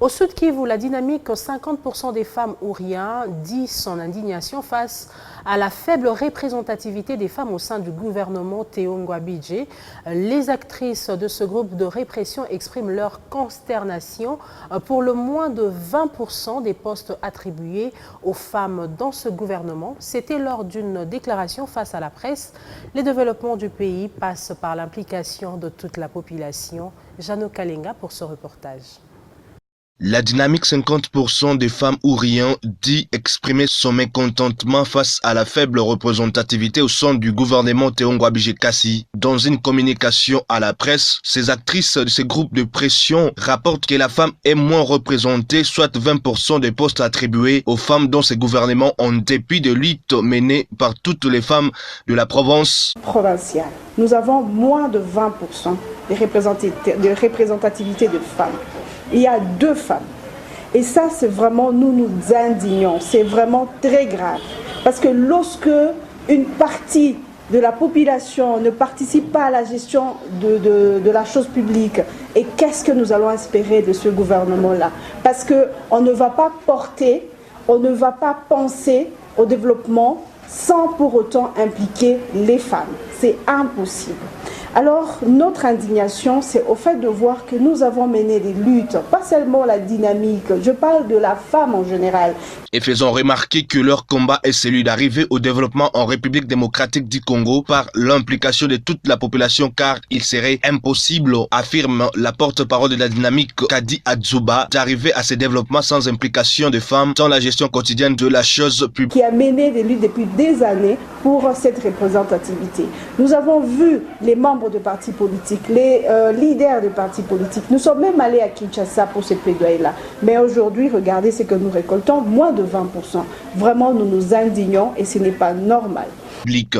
Au Sud Kivu, la dynamique 50% des femmes ouriens dit son indignation face à la faible représentativité des femmes au sein du gouvernement Théo Ngwabidje. Les actrices de ce groupe de répression expriment leur consternation pour le moins de 20% des postes attribués aux femmes dans ce gouvernement. C'était lors d'une déclaration face à la presse. Les développements du pays passent par l'implication de toute la population. Jano Kalenga pour ce reportage. La dynamique 50% des femmes ouriens dit exprimer son mécontentement face à la faible représentativité au sein du gouvernement Théo Ngwabidje Kassi. Dans une communication à la presse, ces actrices de ces groupes de pression rapportent que la femme est moins représentée, soit 20% des postes attribués aux femmes dans ces gouvernements en dépit de luttes menées par toutes les femmes de la province provinciale. Nous avons moins de 20% de représentativité de femmes. Il y a 2 femmes. Et ça, c'est vraiment, nous nous indignons. C'est vraiment très grave. Parce que lorsque une partie de la population ne participe pas à la gestion de la chose publique, et qu'est-ce que nous allons espérer de ce gouvernement-là? Parce qu'on ne va pas porter, on ne va pas penser au développement sans pour autant impliquer les femmes. C'est impossible. Alors, notre indignation, c'est au fait de voir que nous avons mené des luttes, pas seulement la dynamique, je parle de la femme en général. Et faisons remarquer que leur combat est celui d'arriver au développement en République démocratique du Congo par l'implication de toute la population, car il serait impossible, affirme la porte-parole de la dynamique Kadi Adzuba, d'arriver à ce développement sans implication des femmes dans la gestion quotidienne de la chose publique. Qui a mené des luttes depuis des années pour cette représentativité. Nous avons vu les membres de partis politiques, les leaders de partis politiques. Nous sommes même allés à Kinshasa pour ces plaidoyers-là. Mais aujourd'hui, regardez ce que nous récoltons, moins de 20%. Vraiment, nous nous indignons et ce n'est pas normal.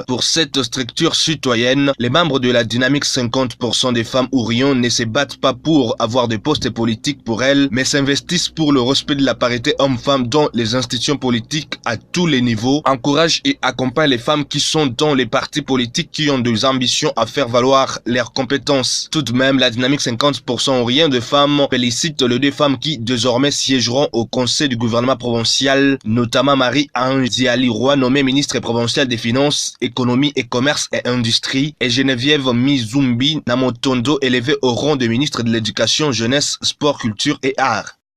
Pour cette structure citoyenne, les membres de la dynamique 50% des femmes ouriens ne se battent pas pour avoir des postes politiques pour elles, mais s'investissent pour le respect de la parité homme-femme dans les institutions politiques à tous les niveaux, encouragent et accompagnent les femmes qui sont dans les partis politiques qui ont des ambitions à faire valoir leurs compétences. Tout de même, la dynamique 50% ourien de femmes félicite les 2 femmes qui désormais siégeront au conseil du gouvernement provincial, notamment Marie-Ange Diali Roy, nommée ministre provinciale des Finances, Économie et Commerce et Industrie, et Geneviève Mizumbi Namotondo, élevée au rang de ministre de l'Éducation, Jeunesse, Sport, Culture et Arts.